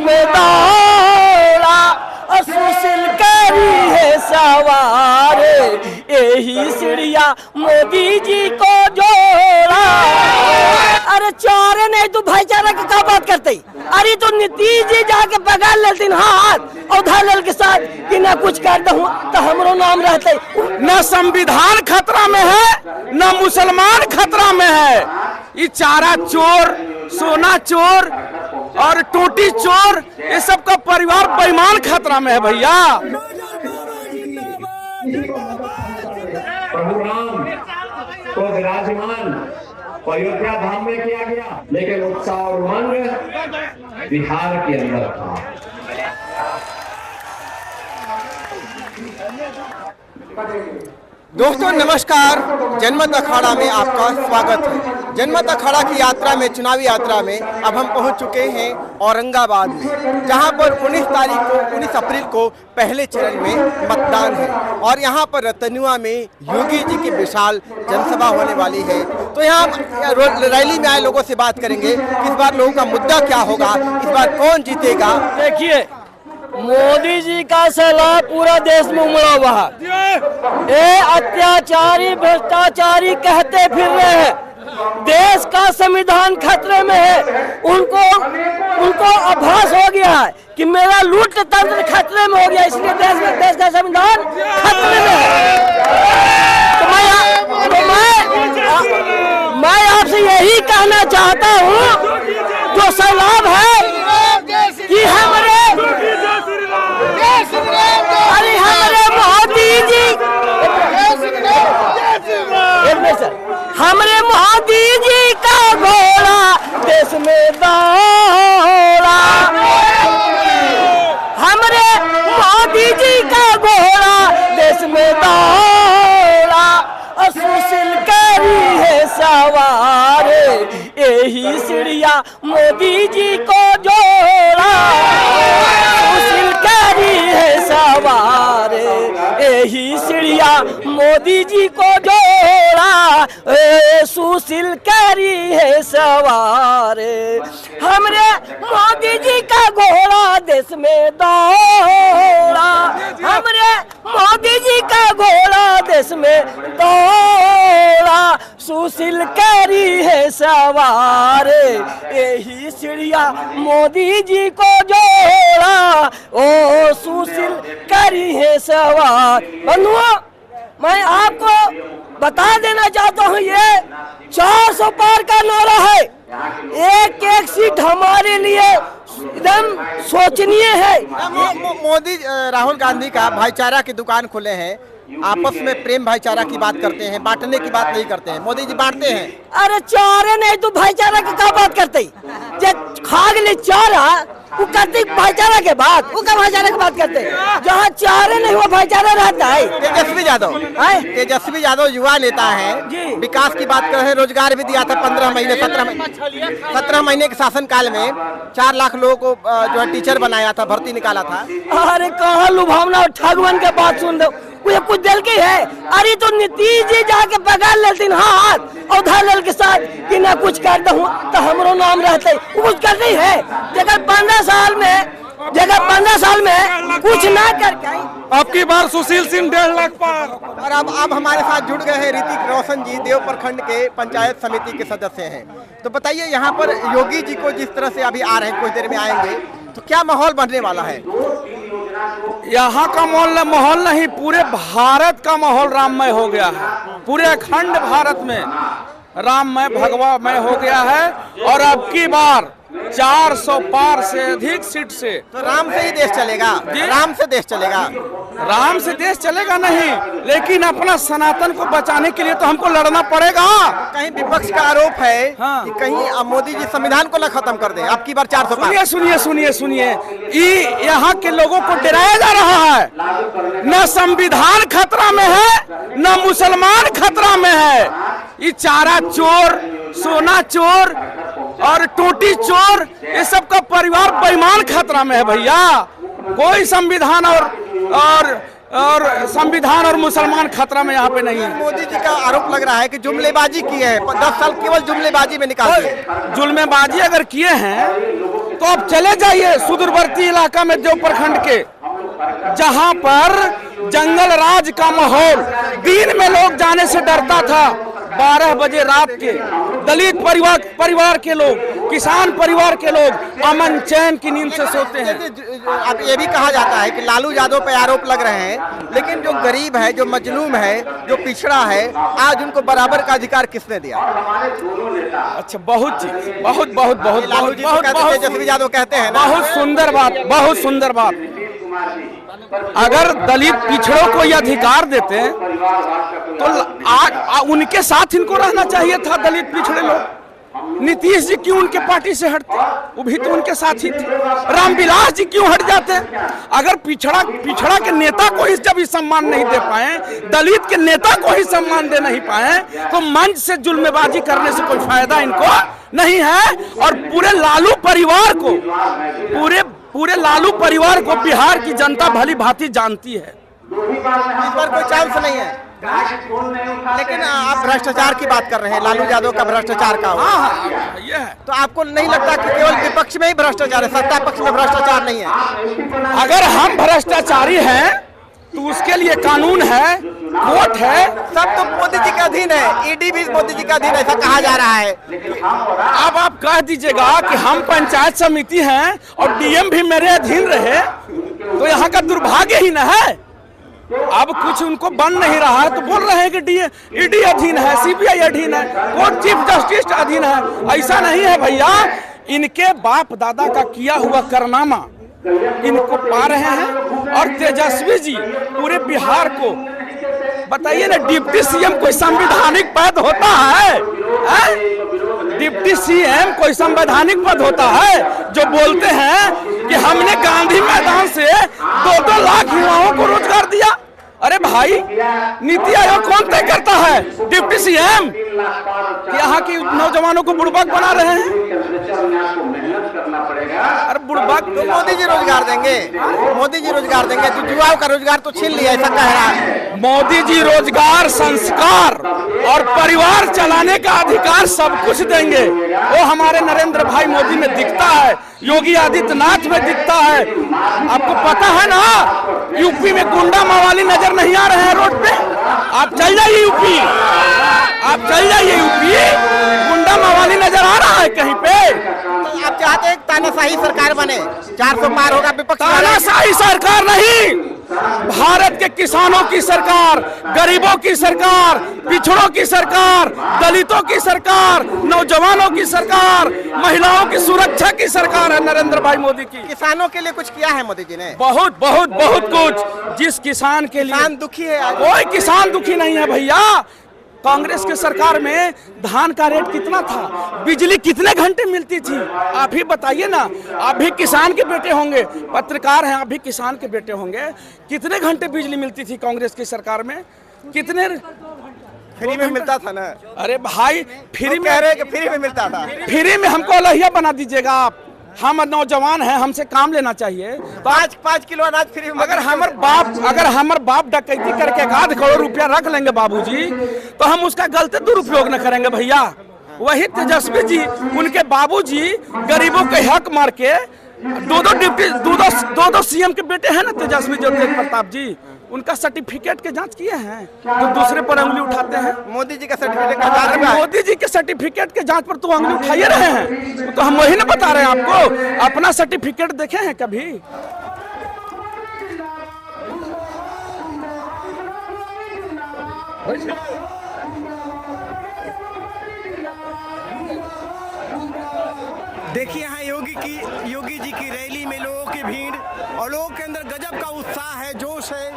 में दौड़ा और सुशील करी है सवार, यही सीढ़िया मोदी जी को जोड़ा। अरे चारे नहीं तू भाईचारा की क्या बात करते? अरे तो नीतीश जी जाके पकड़ लेती हाथ और धरल के साथ कि ना कुछ कर दू तो हमरो नाम रहते। न संविधान खतरा में है न मुसलमान खतरा में है। ये चारा चोर, सोना चोर और टोटी चोर, ये सब का परिवार बेईमान खतरा में है भैया। प्रभु राम को विराजमान अयोध्या धाम में किया गया, लेकिन उत्साह और उमंग बिहार के अंदर था। दोस्तों नमस्कार, जनमत अखाड़ा में आपका स्वागत है। जनमत अखाड़ा की यात्रा में, चुनावी यात्रा में अब हम पहुंच चुके हैं औरंगाबाद में, जहां पर 19 अप्रैल को पहले चरण में मतदान है और यहां पर रतनुआ में योगी जी की विशाल जनसभा होने वाली है। तो यहाँ रैली में आए लोगों से बात करेंगे कि इस बार लोगों का मुद्दा क्या होगा, इस बार कौन जीतेगा। देखिए, मोदी जी का सैलाब पूरा देश में उमड़ा हुआ है। ये अत्याचारी भ्रष्टाचारी कहते फिर रहे हैं देश का संविधान खतरे में है। उनको आभास हो गया है कि मेरा लूट तंत्र खतरे में हो गया, इसलिए देश का संविधान खतरे में है। तो मैं आपसे यही कहना चाहता हूँ, जो सैलाब है कि हमारे मोदी जी का घोड़ा देश में दौड़ा, हमारे मोदी जी का घोड़ा देश में दौड़ा और सुशील करी है सवार, यही सीढ़िया मोदी जी को जोड़ा। सुशील करी है सवार, यही सीढ़िया मोदी जी को जोड़ा। सुशील करी है सवार, हमरे मोदी जी का घोड़ा देश में दौड़ा, हमरे मोदी जी का घोड़ा देश में दौड़ा। सुशील करी है सवार, यही सीढ़िया मोदी जी को जोड़ा। ओ सुशील करी है सवार। बंधुओं, मैं आपको बता देना चाहता हूँ, ये 400 पार का नारा है। एक सीट हमारे लिए एकदम सोचनीय है। मोदी राहुल गांधी का भाईचारा की दुकान खोले हैं, आपस में प्रेम भाईचारा की बात करते हैं, बांटने की बात नहीं करते हैं। मोदी जी बांटते हैं। अरे चारे नहीं तू भाईचारा की क्या बात करते? खाग ले चारा वो करते भाईचारा के बात, वो क्या भाईचारा की बात करते? जहाँ चारे नहीं वो भाईचारा रहता है। तेजस्वी यादव युवा नेता है, विकास की बात कर रहे हैं। रोजगार भी दिया था 17 महीने के शासन काल में 4 लाख लोगों को जो है टीचर बनाया था, भर्ती निकाला था। अरे कहाँ लुभावना और ठगवन के बात सुन दो, कुछ दिल की है। अरे तो नीतीश जी जाके पकड़ लेती हाथ और धरल के साथ कि ना कुछ कर दू तो हमरो नाम रहते। कुछ कर नहीं है, जगह 15 साल में कुछ ना करके। आपकी बार सुशील सिंह 1.5 लाख पार। और अब हमारे साथ जुड़ गए हैं ऋतिक रोशन जी, देव प्रखंड के पंचायत समिति के सदस्य हैं। तो बताइए, यहाँ पर योगी जी को जिस तरह से अभी आ रहे हैं, कुछ देर में आएंगे, तो क्या माहौल बनने वाला है? यहाँ का माहौल नहीं, पूरे भारत का माहौल राममय हो गया है। पूरे अखंड भारत में राममय भगवामय हो गया है। और अब की बार 400 पार से अधिक सीट से तो राम से ही देश चलेगा। राम से देश चलेगा। राम से देश चलेगा नहीं, लेकिन अपना सनातन को बचाने के लिए तो हमको लड़ना पड़ेगा। कहीं विपक्ष का आरोप है कि कहीं मोदी जी संविधान को न खत्म कर दे। अब की बार 400 पार। सुनिए, यहाँ के लोगों को डराया जा रहा है। न संविधान खतरा में है न मुसलमान खतरा में है। ये चारा चोर, सोना चोर और टोटी चोर, ये सब का परिवार बेईमान खतरा में है भैया। कोई संविधान और संविधान और मुसलमान खतरा में यहाँ पे नहीं है। मोदी जी का आरोप लग रहा है कि जुमलेबाजी की है, 10 साल केवल जुमलेबाजी में निकाल दिए। जुल्मेबाजी अगर किए हैं तो आप चले जाइए सुदूरवर्ती इलाका में देव प्रखंड के, जहां पर जंगल राज का माहौल, दिन में लोग जाने से डरता था। 12 बजे रात के दलित परिवार के लोग, किसान परिवार के लोग अमन चैन की नींद से सोते हैं। अब ये भी कहा जाता है कि लालू यादव पे आरोप लग रहे हैं, लेकिन जो गरीब है, जो मजलूम है, जो पिछड़ा है, आज उनको बराबर का अधिकार किसने दिया? अच्छा, बहुत चीज, बहुत बहुत बहुत लालू जी तेजस्वी यादव कहते हैं ना। बहुत सुंदर बात, बहुत सुंदर बात। अगर दलित पिछड़ों को ये अधिकार देते हैं तो आज उनके साथ इनको रहना चाहिए था। दलित पिछड़े लोग, नीतीश जी क्यों उनके पार्टी से हटते? वो भी तो उनके साथ ही थे। रामविलास जी क्यों हट जाते? अगर पिछड़ा के नेता को ही जब सम्मान नहीं दे पाए, दलित के नेता को ही सम्मान दे नहीं पाए, तो मंच से जुल्मेबाजी करने से कोई फायदा इनको नहीं है। और पूरे लालू परिवार को, पूरे लालू परिवार को बिहार की जनता भली भांति जानती है। इस बार कोई चांस नहीं है। लेकिन आप भ्रष्टाचार की बात कर रहे हैं, लालू यादव का भ्रष्टाचार का। हाँ, ये है। तो आपको नहीं लगता कि केवल विपक्ष में ही भ्रष्टाचार है, सत्ता पक्ष में भ्रष्टाचार नहीं है? अगर हम भ्रष्टाचारी हैं तो उसके लिए कानून है, कोर्ट है, सब तो मोदी जी के अधीन है। ईडी भी मोदी जी के अधीन, ऐसा कहा जा रहा है। अब आप कह दीजिएगा कि हम पंचायत समिति हैं और डीएम भी मेरे अधीन रहे, तो यहाँ का दुर्भाग्य ही न है। अब कुछ उनको बन नहीं रहा है तो बोल रहे हैं कि ईडी अधीन है, सीबीआई अधीन है, कोर्ट चीफ जस्टिस अधीन है। ऐसा नहीं है भैया। इनके बाप दादा का किया हुआ कारनामा इनको पा रहे हैं। और तेजस्वी जी पूरे बिहार को बताइए ना, डिप्टी सीएम कोई संवैधानिक पद होता है? डिप्टी सीएम कोई संवैधानिक पद होता है? जो बोलते हैं कि हमने गांधी मैदान से 2-2 लाख युवाओं को रोजगार दिया। अरे भाई, नीति आयोग कौन तय करता है? Deputy CM? यहाँ की नौजवानों को बुड़बक बना रहे हैं। अरे बुड़बक तो मोदी जी रोजगार देंगे, मोदी जी रोजगार देंगे, तो युवाओं का रोजगार तो छीन लिया, ऐसा कह रहा है। मोदी जी रोजगार, संस्कार और परिवार चलाने का अधिकार सब कुछ देंगे। वो हमारे नरेंद्र भाई मोदी में दिखता है, योगी आदित्यनाथ में दिखता है। आपको पता है ना, यूपी में गुंडा मवाली नजर नहीं आ रहे हैं रोड पे। आप चल जाइए यूपी, आप चल जाइए यूपी, गुंडा मवाली नजर आ रहा है कहीं पे? तो आप चाहते हैं तानाशाही सरकार बने, 400 पार होगा विपक्ष? तानाशाही सरकार नहीं, भारत के किसानों की सरकार, गरीबों की सरकार, पिछड़ों की सरकार, दलितों की सरकार, नौजवानों की सरकार, महिलाओं की सुरक्षा की सरकार है नरेंद्र भाई मोदी की। किसानों के लिए कुछ किया है मोदी जी ने? बहुत बहुत बहुत कुछ। जिस किसान के लिए, किसान दुखी है आज? कोई किसान दुखी नहीं है भैया। कांग्रेस के सरकार में धान का रेट कितना था, बिजली कितने घंटे मिलती थी, आप ही बताइए ना। आप भी किसान के बेटे होंगे, पत्रकार हैं, आप भी किसान के बेटे होंगे। कितने घंटे बिजली मिलती थी कांग्रेस की सरकार में? कितने? फ्री में मिलता था ना। अरे भाई, फ्री में कह रहे हैं कि फ्री में मिलता था। फ्री में हमको लहिया बना दीजिएगा आप। हम नौजवान हैं, हमसे काम लेना चाहिए। 5 किलो अनाज फ्री में। अगर हमार बाप डकैती करके 1 करोड़ रुपया रख लेंगे बाबूजी, तो हम उसका गलत दुरुपयोग न करेंगे भैया। वही तेजस्वी जी, उनके बाबूजी गरीबों के हक मार के 2-2 सीएम के बेटे हैं ना तेजस्वी तेज प्रताप जी, उनका सर्टिफिकेट के जांच किए हैं तो दूसरे पर उंगली उठाते हैं। मोदी जी का सर्टिफिकेट का जांच? मोदी जी के सर्टिफिकेट के जांच पर तो उंगली उठाइए रहे हैं, तो हम वही ना बता रहे हैं आपको। अपना सर्टिफिकेट देखे हैं कभी? देखिए यहाँ योगी जी की रैली में लोगों की भीड़ और लोगों के अंदर गजब का उत्साह है, जोश है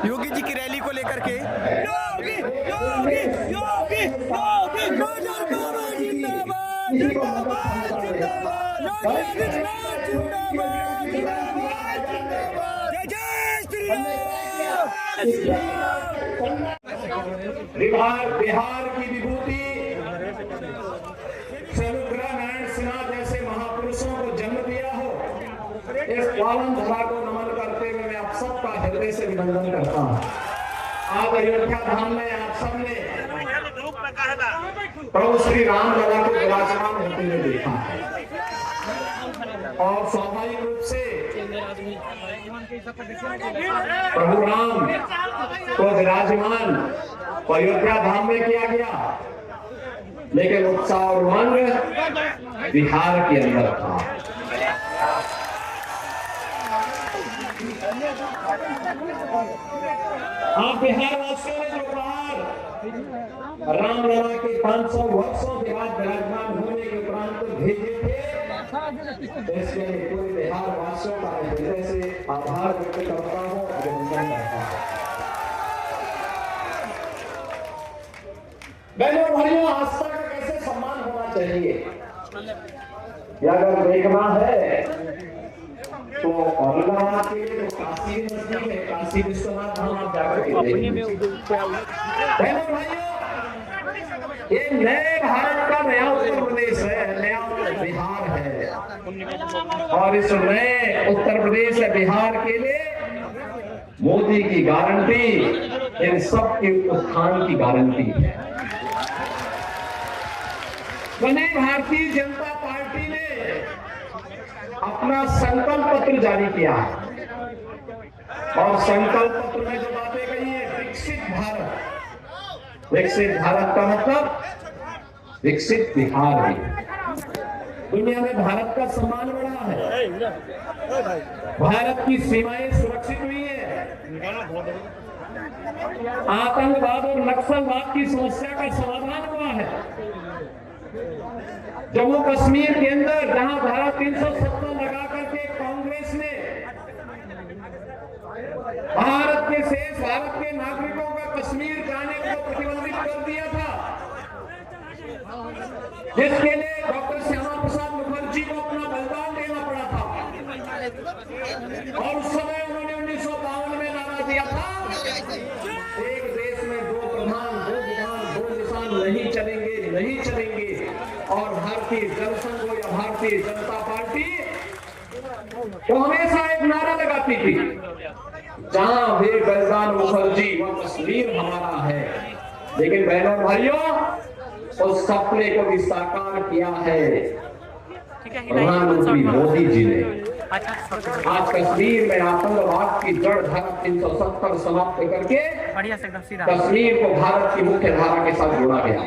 योगी जी की रैली को लेकर के। योगी योगी योगी योगी जिंदाबाद जिंदाबाद जिंदाबाद जिंदाबाद, योगी आदित्यनाथ जिंदाबाद जिंदाबाद जिंदाबाद, जय जय श्री राम। बिहार की विभूति जैसे महापुरुषों को जन्म दिया हो, इस पावन धरा को नमन करते हुए मैं आप सबका हृदय से अभिनंदन करता हूँ। आज अयोध्या धाम में आप सबने प्रभु श्री राम लला को विराजमान होते हुए देखा है। और स्वाभाविक रूप से प्रभु राम को विराजमान अयोध्या धाम में किया गया, लेकिन उत्साह और उमंग बिहार के अंदर था। आप बिहार वासियों ने जो उपहार रामलला के 500 वर्षों के बाद विराजमान होने के उपरांत भेजे थे, इसके लिए पूरे बिहार वासियों का हृदय से आभार व्यक्त करता हूँ, अभिनंदन करता हूँ। बहनों भाइयों, आस्था का कैसे सम्मान होना चाहिए, या अगर देखना है तो औरंगाबाद के लिए तो काशी नजदीक है, काशी विश्वनाथ धाम आप जाकर के देखें। बहनों भाइयों, ये नए भारत का नया उत्तर प्रदेश है, नया बिहार है, और इस नए उत्तर प्रदेश है बिहार के लिए मोदी की गारंटी, इन सब के उत्थान की गारंटी है। बने भारतीय जनता पार्टी ने अपना संकल्प पत्र जारी किया है, और संकल्प पत्र में जो बातें कही है, विकसित भारत। विकसित भारत का मतलब विकसित बिहार भी। दुनिया में भारत का सम्मान बढ़ा है, भारत की सीमाएं सुरक्षित हुई है, आतंकवाद और नक्सलवाद की समस्या का समाधान हुआ है। जम्मू कश्मीर के अंदर जहां धारा 370 लगा करके कांग्रेस ने भारत के नागरिकों का कश्मीर जाने को प्रतिबंधित कर दिया था, जिसके लिए डॉक्टर श्यामा प्रसाद मुखर्जी को अपना बलिदान देना पड़ा था, और उस समय उन्होंने 1952 में नारा दिया था, एक देश में दो प्रधान, दो विधान, दो निशान नहीं चलेंगे, नहीं चलेंगे। और भारतीय जनसंघ या भारतीय जनता पार्टी तो हमेशा एक नारा लगाती थी, जहां भी बलिदान मुखर्जी वह कश्मीर हमारा है। लेकिन बहनों भाइयों, उस सपने को भी साकार किया है प्रधानमंत्री मोदी जी ने। आज कश्मीर में आतंकवाद की जड़ धारा 370 समाप्त करके कश्मीर को भारत की मुख्य धारा के साथ जोड़ा गया।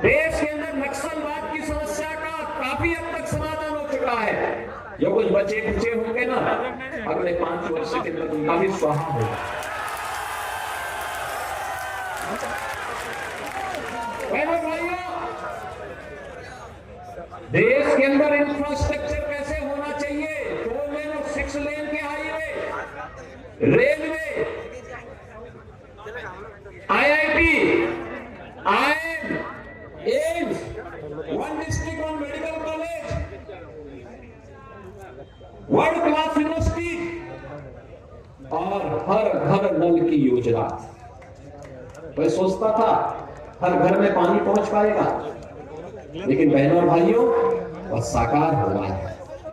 देश के अंदर नक्सलवाद की समस्या का काफी हद तक समाधान हो चुका है। जो कुछ बचे खुचे होंगे ना, अगले 5 वर्ष के अंदर उनका भी स्वाहा होगा। देश के अंदर इंफ्रास्ट्रक्चर कैसे होना चाहिए, 4 लेन और 6 लेन के highway, railway, IIT, IIM, AIIMS, 1 district 1 medical college, world class university, और हर घर नल की योजना। मैं सोचता था हर घर में पानी पहुंच पाएगा, लेकिन बहनों और भाइयों, वह साकार हुआ है।